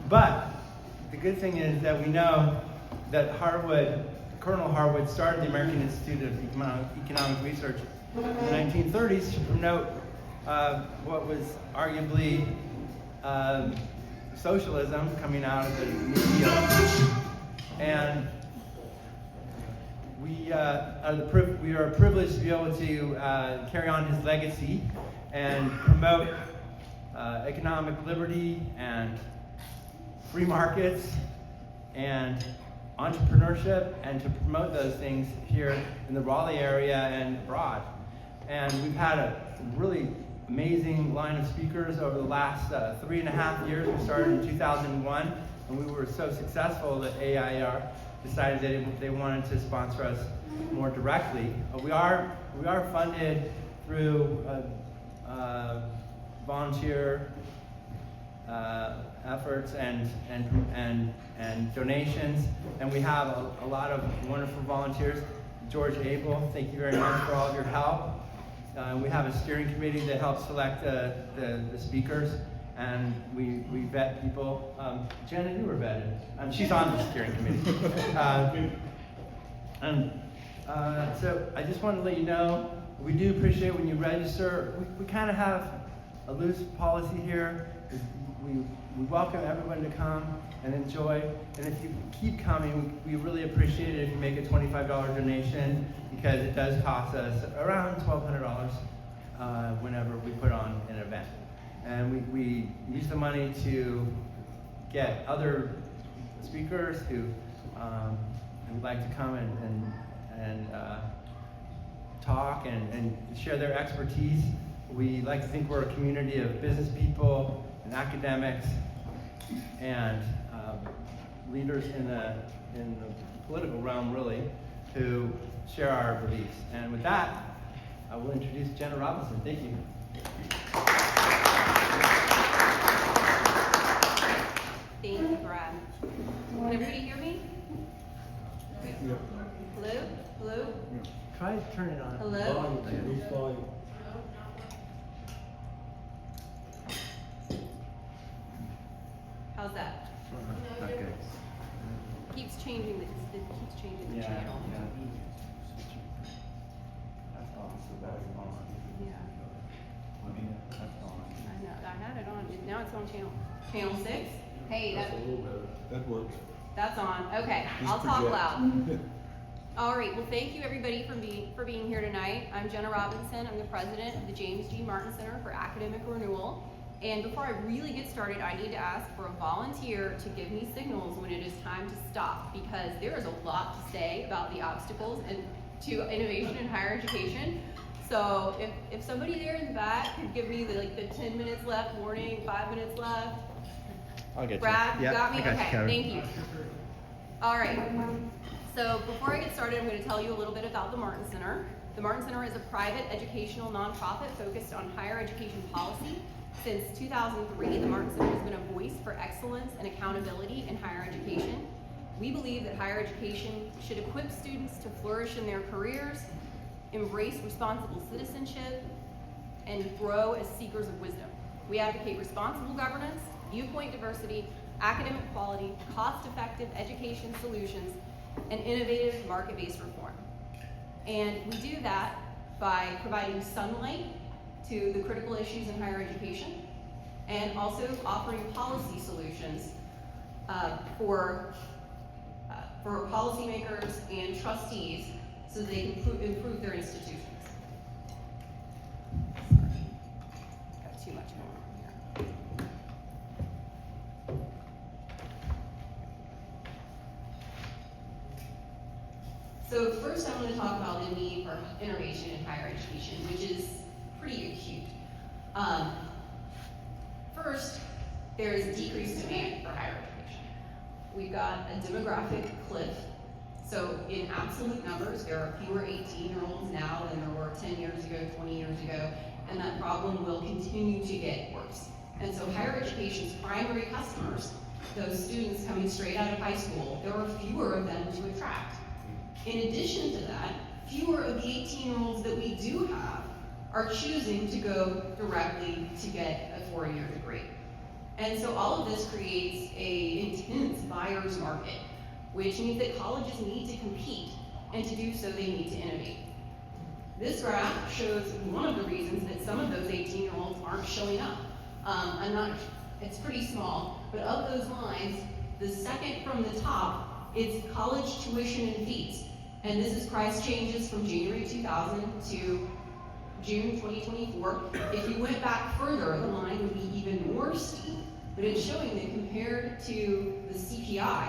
But the good thing is that we know that Colonel Harwood started the American Institute of Economic Research in the 1930s to promote what was arguably socialism coming out of the New Deal. And we are privileged to be able to carry on his legacy and promote economic liberty and free markets and entrepreneurship, and to promote those things here in the Raleigh area and abroad. And we've had a really amazing line of speakers over the last 3.5 years. We started in 2001, and we were so successful that AIR decided that they wanted to sponsor us more directly. We are funded through volunteer efforts and donations, and we have a lot of wonderful volunteers. George Abel, thank you very much for all of your help. We have a steering committee that helps select the speakers, and we vet people. Jenna, you were vetted. She's on the steering committee. So I just wanted to let you know, we do appreciate when you register. We kind of have a loose policy here. We welcome everyone to come and enjoy. And if you keep coming, we really appreciate it if you make a $25 donation, because it does cost us around $1,200 whenever we put on an event. And we use the money to get other speakers who would like to come and talk and share their expertise. We like to think we're a community of business people and academics and leaders in the political realm, really, who share our beliefs. And with that, I will introduce Jenna Robinson. Thank you. Thank you, Brad. Can everybody hear me? Yeah. Hello? Hello? Try to turn it on. Hello? How's that? Okay. Keeps changing the channel. That's on, so that's on. Yeah. That's on. I know. I had it on. Now it's on channel 6. Hey, That's a little better. That works. that's on. Okay, Just I'll talk project. loud. All right. Well, thank you everybody for being here tonight. I'm Jenna Robinson. I'm the president of the James G. Martin Center for Academic Renewal. And before I really get started, I need to ask for a volunteer to give me signals when it is time to stop, because there is a lot to say about the obstacles to innovation in higher education. So if somebody there in the back could give me the 10 minutes left warning, 5 minutes left. I'll get you. Brad, you Yeah, got me? I got you Okay, covered. thank you. All right. So before I get started, I'm going to tell you a little bit about the Martin Center. The Martin Center is a private educational nonprofit focused on higher education policy. Since 2003, the Martin Center has been a voice for excellence and accountability in higher education. We believe that higher education should equip students to flourish in their careers, embrace responsible citizenship, and grow as seekers of wisdom. We advocate responsible governance, viewpoint diversity, academic quality, cost-effective education solutions, and innovative market-based reform. And we do that by providing sunlight to the critical issues in higher education, and also offering policy solutions for policymakers and trustees so that they can improve their institutions. Sorry, got too much going on here. So first I want to talk about the need for innovation in higher education, which is pretty acute. First, there is a decreased demand for higher education. We've got a demographic cliff. So in absolute numbers, there are fewer 18-year-olds now than there were 10 years ago, 20 years ago, and that problem will continue to get worse. And so higher education's primary customers, those students coming straight out of high school, there are fewer of them to attract. In addition to that, fewer of the 18-year-olds that we do have are choosing to go directly to get a 4-year degree. And so all of this creates a buyer's market, which means that colleges need to compete, and to do so, they need to innovate. This graph shows one of the reasons that some of those 18-year-olds aren't showing up. It's pretty small, but of those lines, the second from the top is college tuition and fees. And this is price changes from January 2000 to June 2024. If you went back further, the line would be even more steep, but it's showing that compared to the CPI,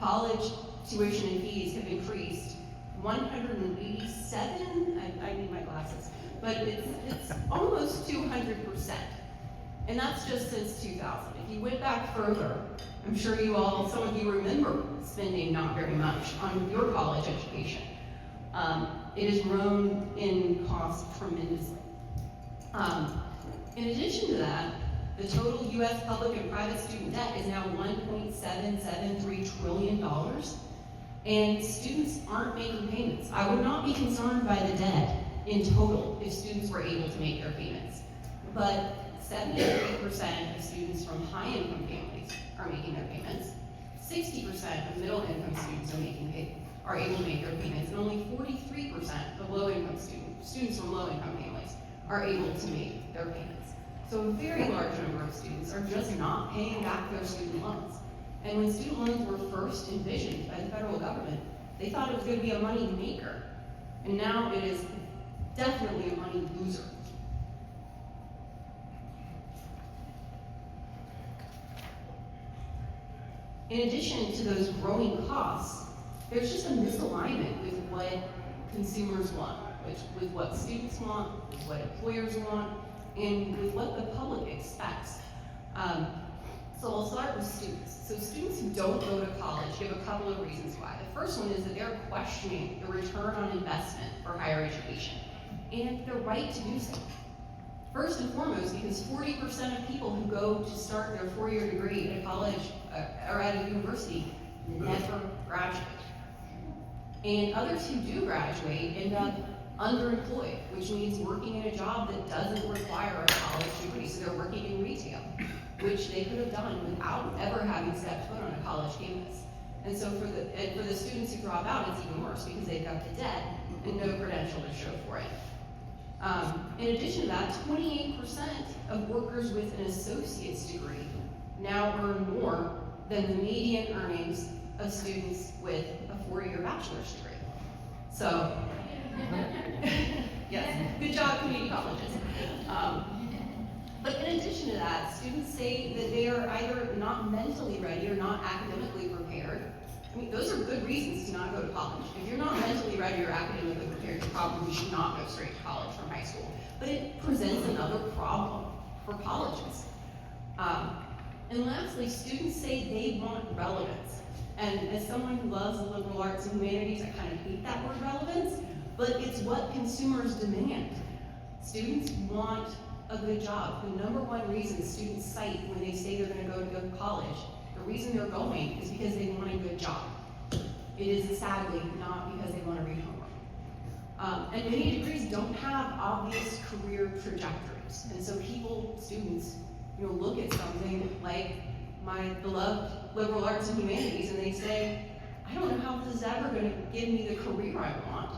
college tuition and fees have increased 187, I need my glasses, but it's almost 200%. And that's just since 2000. If you went back further, I'm sure some of you remember spending not very much on your college education. It has grown in cost tremendously. In addition to that, the total US public and private student debt is now $1.773 trillion, and students aren't making payments. I would not be concerned by the debt in total if students were able to make their payments. But 73% of students from high-income families are making their payments. 60% of middle-income students are able to make their payments, and only 43% of low-income students from low-income families are able to make their payments. So a very large number of students are just not paying back their student loans. And when student loans were first envisioned by the federal government, they thought it was going to be a money maker, and now it is definitely a money loser. In addition to those growing costs, there's just a misalignment with what consumers want, with what students want, with what employers want, and with what the public expects. So I'll start with students. So students who don't go to college give a couple of reasons why. The first one is that they're questioning the return on investment for higher education, and they're right to do so. First and foremost, because 40% of people who go to start their four-year degree at a college or at a university never graduate. And others who do graduate end up underemployed, which means working in a job that doesn't require a college degree. So they're working in retail, which they could have done without ever having stepped foot on a college campus. And so for the students who drop out, it's even worse because they've got the debt and no credential to show for it. In addition to that, 28% of workers with an associate's degree now earn more than the median earnings of students with a four-year bachelor's degree. So, yes, good job, community colleges. But in addition to that, students say that they are either not mentally ready or not academically prepared. I mean, those are good reasons to not go to college. If you're not mentally ready or academically prepared, you probably should not go straight to college from high school. But it presents another problem for colleges. And lastly, students say they want relevance. And as someone who loves the liberal arts and humanities, I kind of hate that word relevance, but it's what consumers demand. Students want a good job. The number one reason students cite when they say they're going to go to college, the reason they're going is because they want a good job. It is sadly not because they want to read homework. And many degrees don't have obvious career trajectories. And so students, look at something like my beloved liberal arts and humanities, and they say, I don't know how this is ever going to give me the career I want.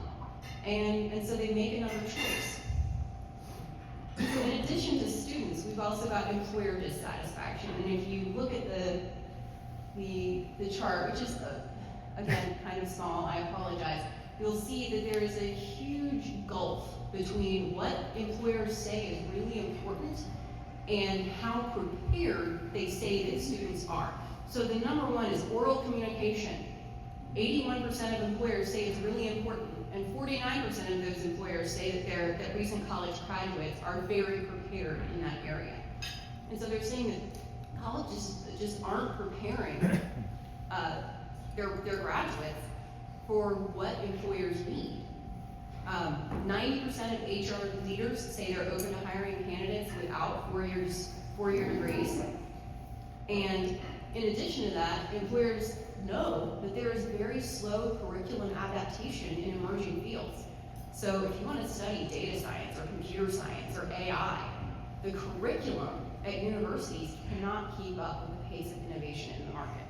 And so they make another choice. So in addition to students, we've also got employer dissatisfaction. And if you look at the chart, which is, again, kind of small, I apologize, you'll see that there is a huge gulf between what employers say is really important and how prepared they say that students are. So the number one is oral communication. 81% of employers say it's really important, and 49% of those employers say that recent college graduates are very prepared in that area. And so they're saying that colleges just aren't preparing their graduates for what employers need. 90% of HR leaders say they're open to hiring candidates without four-year degrees. And in addition to that, employers know that there is very slow curriculum adaptation in emerging fields. So if you want to study data science or computer science or AI, the curriculum at universities cannot keep up with the pace of innovation in the market.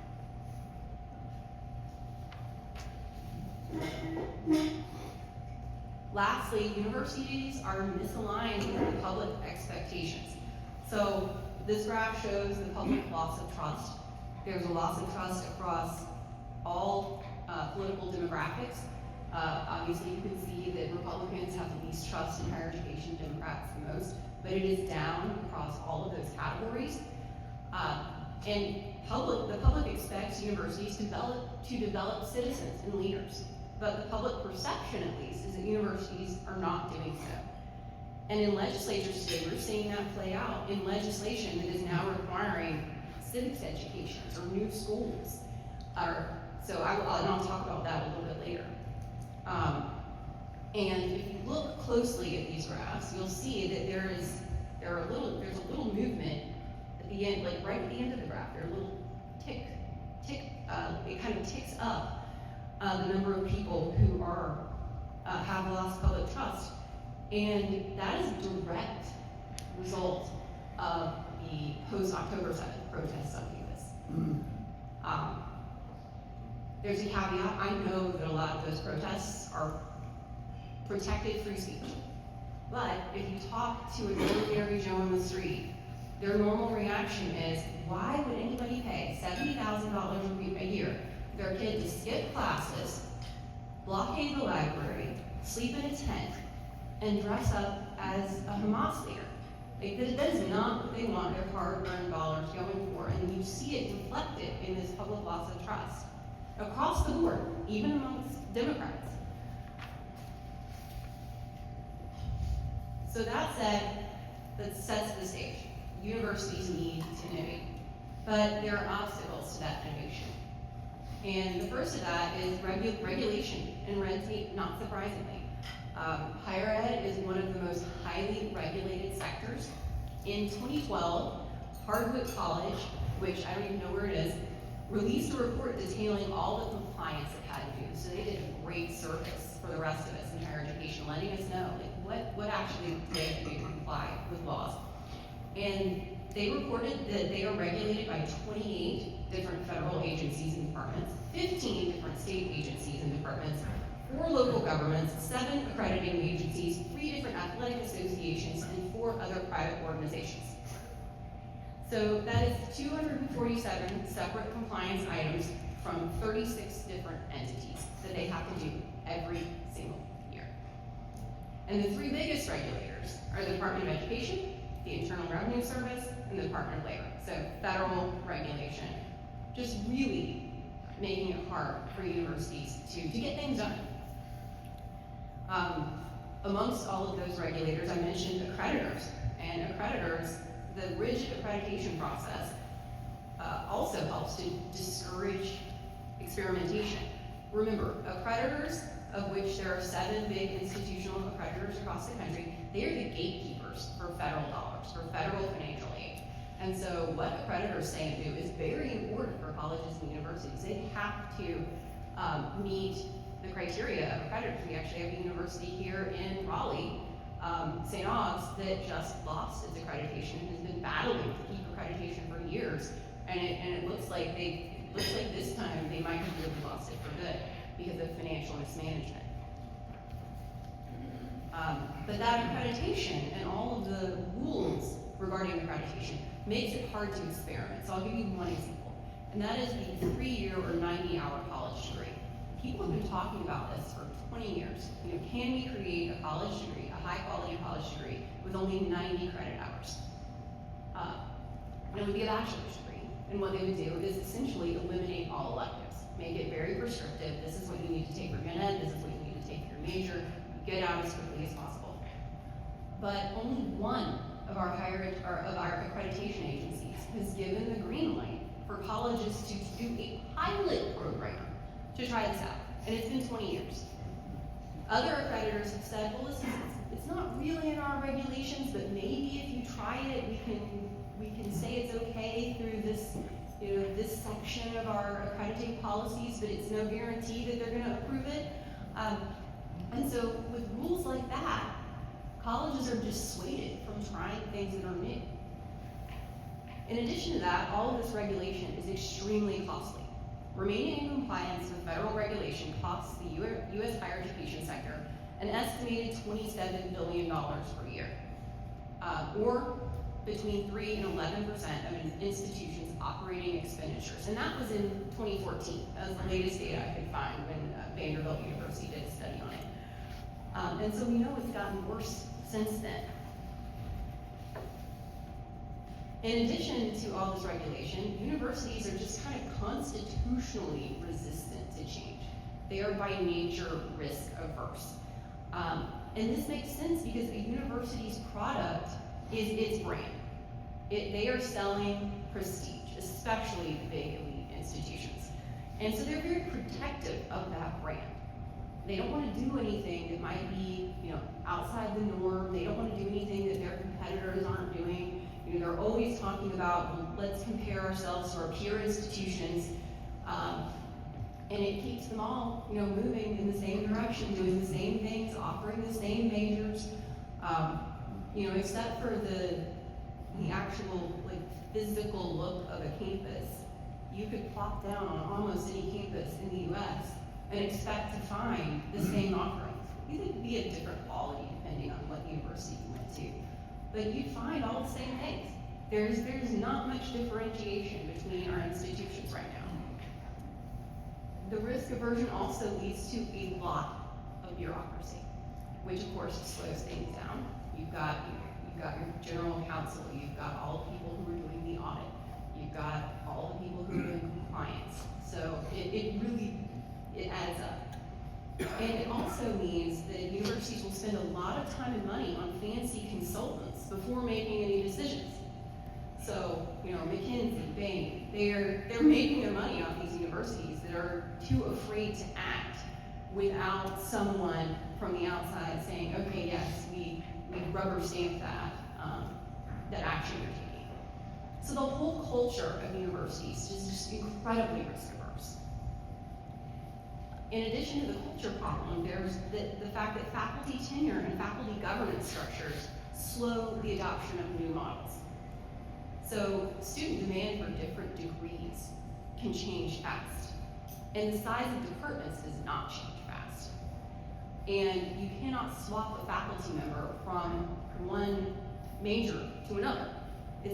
Lastly, universities are misaligned with the public expectations. So this graph shows the public loss of trust. There's a loss of trust across all political demographics. Obviously, you can see that Republicans have the least trust in higher education, Democrats the most, but it is down across all of those categories. And the public expects universities to develop citizens and leaders, but the public perception, at least, is that universities are not doing so. And in legislatures today, we're seeing that play out in legislation that is now requiring civics educations or new schools. So I'll talk about that a little bit later. And if you look closely at these graphs, you'll see that there's a little movement at the end, like right at the end of the graph. There's a little tick. It kind of ticks up the number of people who have lost public trust, and that is a direct result of the post-October 7th protests on campus. There's a caveat. I know that a lot of those protests are protected free speech. But if you talk to an ordinary Joe on the street, their normal reaction is, why would anybody pay $70,000 a year for their kid to skip classes, blockade the library, sleep in a tent, and dress up as a Hamas leader? Like, that is not what they want their hard-earned dollars going for, and you see it reflected in this public loss of trust across the board, even amongst Democrats. So that sets the stage. Universities need to innovate, but there are obstacles to that innovation. And the first of that is regulation and red tape, not surprisingly. Higher ed is one of the most highly regulated sectors. In 2012, Harwood College, which I don't even know where it is, released a report detailing all the compliance it had to do. So they did a great service for the rest of us in higher education, letting us know what actually they have to do to comply with laws. And they reported that they are regulated by 28 different federal agencies and departments, 15 different state agencies and departments, 4 local governments, 7 accrediting agencies, 3 different athletic associations, and 4 other private organizations. So that is 247 separate compliance items from 36 different entities that they have to do every single year. And the 3 biggest regulators are the Department of Education, the Internal Revenue Service, and the Department of Labor. So federal regulation, just really making it hard for universities to get things done. Amongst all of those regulators, I mentioned accreditors. And accreditors, the rigid accreditation process also helps to discourage experimentation. Remember, accreditors, of which there are 7 big institutional accreditors across the country, they are the gatekeepers for federal dollars, for federal financial aid. And so what accreditors say and do is very important for colleges and universities. They have to meet the criteria of accreditors. We actually have a university here in Raleigh, St. Aug's, that just lost its accreditation and has been battling to keep accreditation for years. And it looks like this time they might have really lost it for good because of financial mismanagement. But that accreditation and all of the rules regarding accreditation makes it hard to experiment. So I'll give you one example, and that is the 3-year or 90-hour college degree. People have been talking about this for 20 years. Can we create a college degree, a high-quality college degree, with only 90 credit hours? And it would be a bachelor's degree. And what they would do is essentially eliminate all electives, make it very prescriptive. This is what you need to take for gen ed. This is what you need to take for your major. Get out as quickly as possible. But only one of our accreditation agencies has given the green light for colleges to do a pilot program to try this out, and it's been 20 years. Other accreditors have said, well, listen, it's not really in our regulations, but maybe if you try it, we can say it's okay through this, this section of our accrediting policies, but it's no guarantee that they're going to approve it. And so with rules like that, colleges are dissuaded from trying things that are new. In addition to that, all of this regulation is extremely costly. remaining in compliance with federal regulation costs the U.S. higher education sector an estimated $27 billion per year, or between 3 and 11% of an institution's operating expenditures. And that was in 2014. That was the latest data I could find when Vanderbilt University did a study on it. And so we know it's gotten worse since then. In addition to all this regulation, universities are just kind of constitutionally resistant to change. They are by nature risk averse. And this makes sense because a university's product is its brand. They are selling prestige, especially the big elite institutions. And so they're very protective of that brand. They don't want to do anything that might be, outside the norm. They don't want to do anything that their competitors aren't doing. They're always talking about, well, let's compare ourselves to our peer institutions. And it keeps them all, moving in the same direction, doing the same things, offering the same majors, except for the actual physical look of a campus. You could plop down on almost any campus in the U.S. and expect to find the same offerings. These would be a different quality depending on what university you went to, but you'd find all the same things. There's not much differentiation between our institutions right now. The risk aversion also leads to a lot of bureaucracy, which of course slows things down. You've got your general counsel, you've got all the people who are doing the audit, you've got all the people who are doing compliance. So it really adds up. And it also means that universities will spend a lot of time and money on fancy consultants before making any decisions. So, McKinsey, Bain, they're making their money off these universities that are too afraid to act without someone from the outside saying, okay, yes, we rubber stamp that action you're taking. So the whole culture of universities is just incredibly risk averse. In addition to the culture problem, there's the fact that faculty tenure and faculty governance structures slow the adoption of new models. So student demand for different degrees can change fast, and the size of departments does not change fast. And you cannot swap a faculty member from one major to another.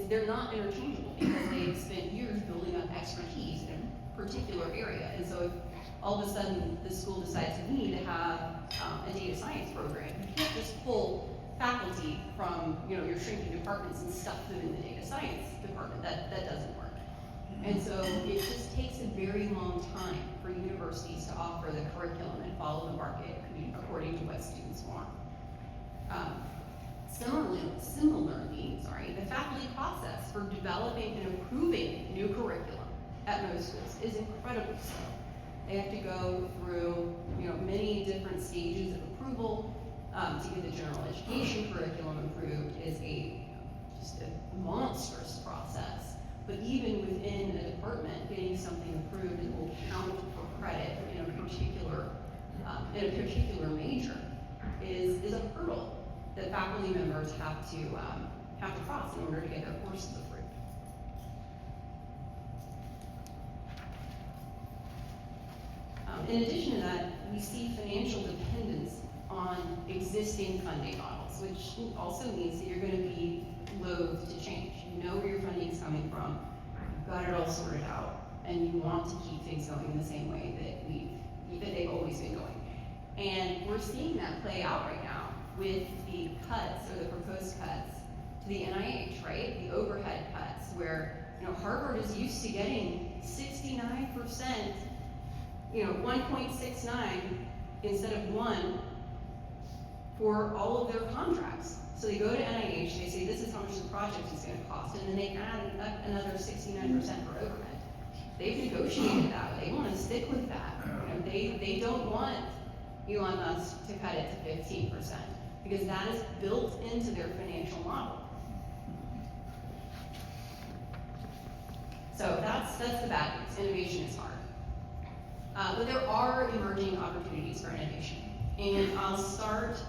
They're not interchangeable because they've spent years building up expertise in a particular area. And so if all of a sudden the school decides to need to have a data science program, you can't just pull faculty from your shrinking departments and stuff them in the data science department. That doesn't work. And so it just takes a very long time for universities to offer the curriculum and follow the market according to what students want. Similarly, the faculty process for developing and approving new curriculum at most schools is incredibly slow. They have to go through many different stages of approval. To get the general education curriculum approved is just a monstrous process. But even within a department, getting something approved that will count for credit in a particular major is a hurdle that faculty members have to cross in order to get their courses approved. In addition to that, we see financial dependence on existing funding models, which also means that you're going to be loath to change. You know where your funding is coming from, you've got it all sorted out, and you want to keep things going in the same way that they've always been going. And we're seeing that play out right now with the cuts or the proposed cuts to the NIH, right? The overhead cuts, where Harvard is used to getting 69%, 1.69 instead of 1 for all of their contracts. So they go to NIH, they say this is how much the project is going to cost, and then they add another 69% for overhead. They've negotiated that. They want to stick with that. They don't want Elon Musk to cut it to 15% because that is built into their financial model. So that's the bad news. Innovation is hard. But there are emerging opportunities for innovation. And I'll start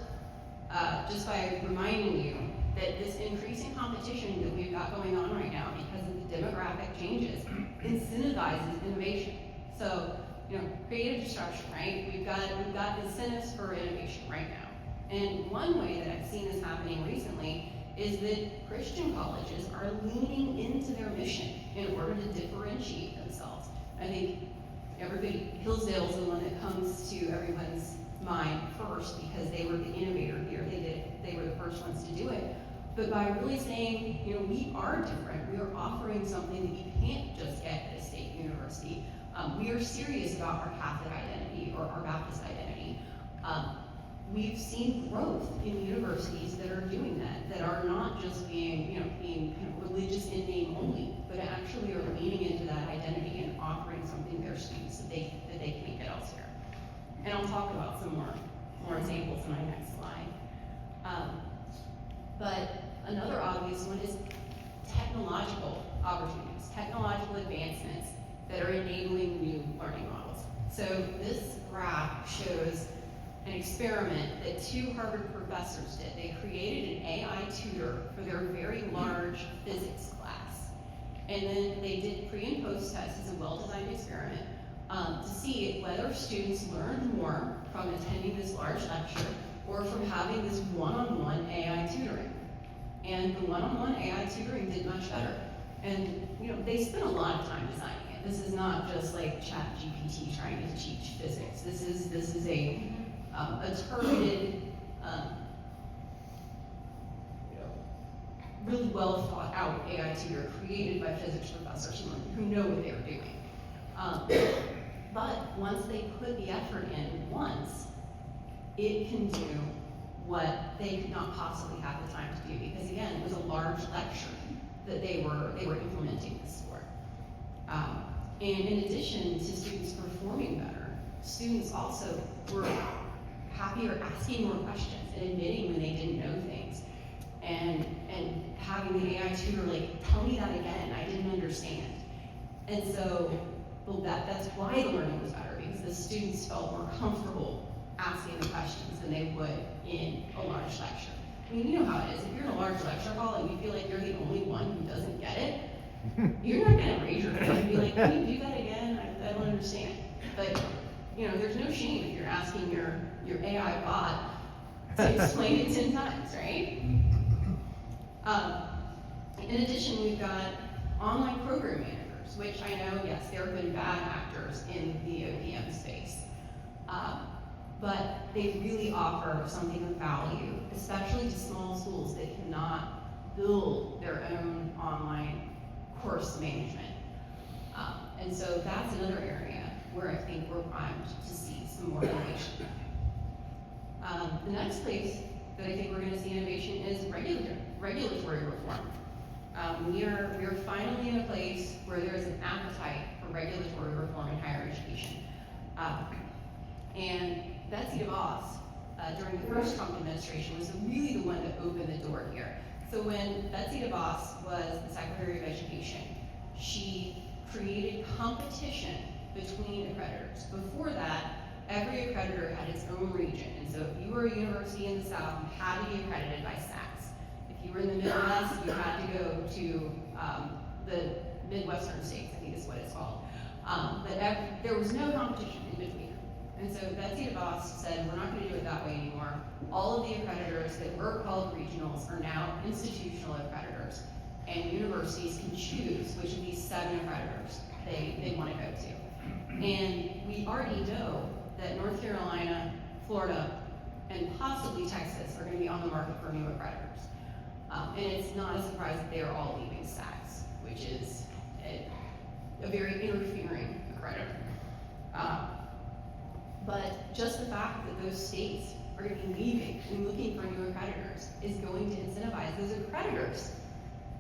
just by reminding you that this increasing competition that we've got going on right now because of the demographic changes incentivizes innovation. So, creative disruption, right? We've got incentives for innovation right now. And one way that I've seen this happening recently is that Christian colleges are leaning into their mission in order to differentiate themselves. I think Hillsdale's the one that comes to everyone's mind first because they were the innovator here. They were the first ones to do it. But by really saying, we are different, we are offering something that you can't just get at a state university. We are serious about our Catholic identity or our Baptist identity. We've seen growth in universities that are doing that are not just being kind of religious in name only, but actually are leaning into that identity and offering something to their students that they can't get elsewhere. And I'll talk about some more examples in my next slide. But another obvious one is technological opportunities, technological advancements that are enabling new learning models. So this graph shows an experiment that 2 Harvard professors did. They created an AI tutor for their very large physics class. And then they did pre and post tests. It's a well-designed experiment to see whether students learned more from attending this large lecture or from having this one-on-one AI tutoring. And the one-on-one AI tutoring did much better. And they spent a lot of time designing it. This is not just like ChatGPT trying to teach physics. This is a targeted, really well thought out AI tutor created by physics professors who know what they're doing. But once they put the effort in once, it can do what they could not possibly have the time to do, because again, it was a large lecture that they were implementing this for. And in addition to students performing better, students also were happier asking more questions and admitting when they didn't know things, and having the AI tutor tell me that again, I didn't understand. And so, that's why the learning was better, because the students felt more comfortable asking the questions than they would in a large lecture. I mean, you know how it is. If you're in a large lecture hall and you feel like you're the only one who doesn't get it, you're not gonna raise your hand and be like, can you do that again? I don't understand. But there's no shame if you're asking your AI bot to explain it 10 times, right? In addition, we've got online program managers, which I know, yes, there have been bad actors in the OPM space. But they really offer something of value, especially to small schools that cannot build their own online course management. And so that's another area where I think we're primed to see some more innovation. The next place that I think we're going to see innovation is regulatory reform. We are finally in a place where there is an appetite for regulatory reform in higher education. And Betsy DeVos, during the first Trump administration, was really the one that opened the door here. So when Betsy DeVos was the Secretary of Education, she created competition between accreditors. Before that, every accreditor had its own region. And so if you were a university in the South, you had to be accredited by SACS. If you were in the Midwest, you had to go to the Midwestern states, I think is what it's called. But there was no competition in between them. And so Betsy DeVos said, we're not going to do it that way anymore. All of the accreditors that were called regionals are now institutional accreditors, and universities can choose which of these 7 accreditors they want to go to. And we already know that North Carolina, Florida, and possibly Texas are going to be on the market for new accreditors. And it's not a surprise that they are all leaving SACS, which is a very interfering accreditor. But just the fact that those states are going to be leaving and looking for new accreditors is going to incentivize those accreditors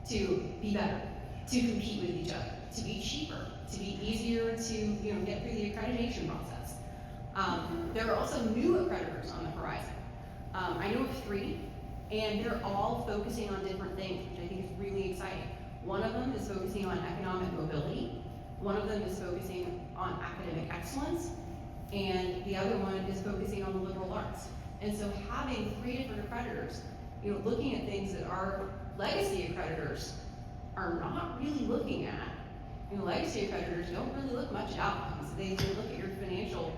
to be better, to compete with each other, to be cheaper, to be easier to get through the accreditation process. There are also new accreditors on the horizon. I know of 3, and they're all focusing on different things, which I think is really exciting. One of them is focusing on economic mobility. One of them is focusing on academic excellence. And the other one is focusing on the liberal arts. And so having 3 different accreditors, looking at things that our legacy accreditors are not really looking at, legacy accreditors don't really look much at outcomes. They look at your financial,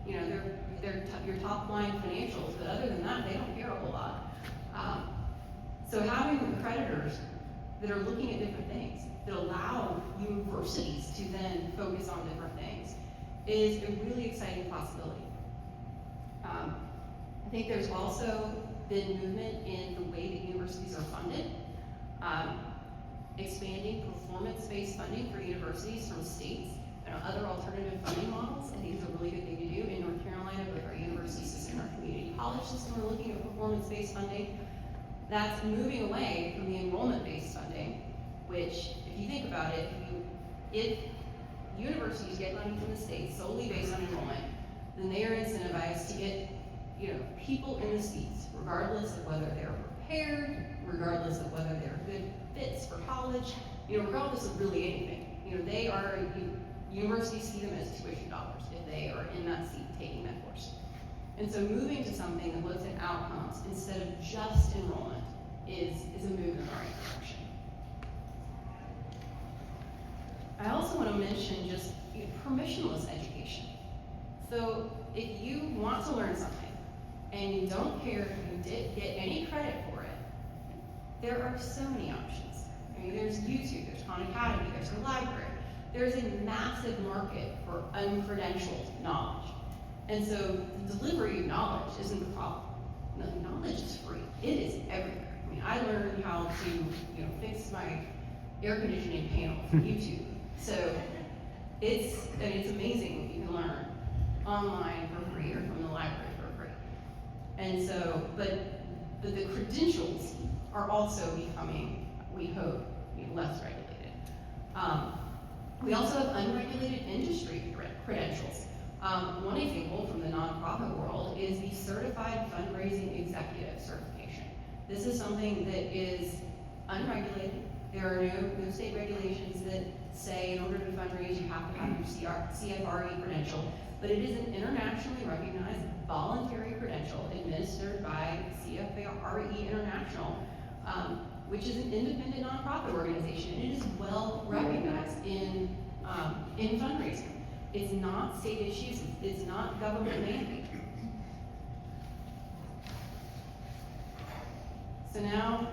your top line financials, but other than that, they don't care a whole lot. So having accreditors that are looking at different things, that allow universities to then focus on different things, is a really exciting possibility. I think there's also been movement in the way that universities are funded, expanding performance-based funding for universities from states and other alternative funding models. I think is a really good thing to do. In North Carolina, both our university system and our community college system are looking at performance-based funding. That's moving away from the enrollment-based funding, which, if you think about it, if universities get money from the state solely based on enrollment, then they are incentivized to get, people in the seats, regardless of whether they're prepared, regardless of whether they're good fits for college, regardless of really anything. They are, universities see them as tuition dollars if they are in that seat taking that course. And so moving to something that looks at outcomes instead of just enrollment is a move in the right direction. I also want to mention just permissionless education. So if you want to learn something and you don't care if you did get any credit for it, there are so many options. There's YouTube, there's Khan Academy, there's the library. There's a massive market for uncredentialed knowledge. And so the delivery of knowledge isn't the problem. No, knowledge is free. It is everywhere. I learned how to, fix my air conditioning panel from YouTube. So it's amazing what you can learn online for free or from the library for free. And so, but the credentials are also becoming, we hope, less regulated. We also have unregulated industry credentials. One example from the nonprofit world is the Certified Fundraising Executive certification. This is something that is unregulated. There are no state regulations that say in order to fundraise you have to have your CFRE credential, but it is an internationally recognized voluntary credential administered by CFRE International, which is an independent nonprofit organization, and it is well recognized in fundraising. It's not state issues, it's not government mandate. So now,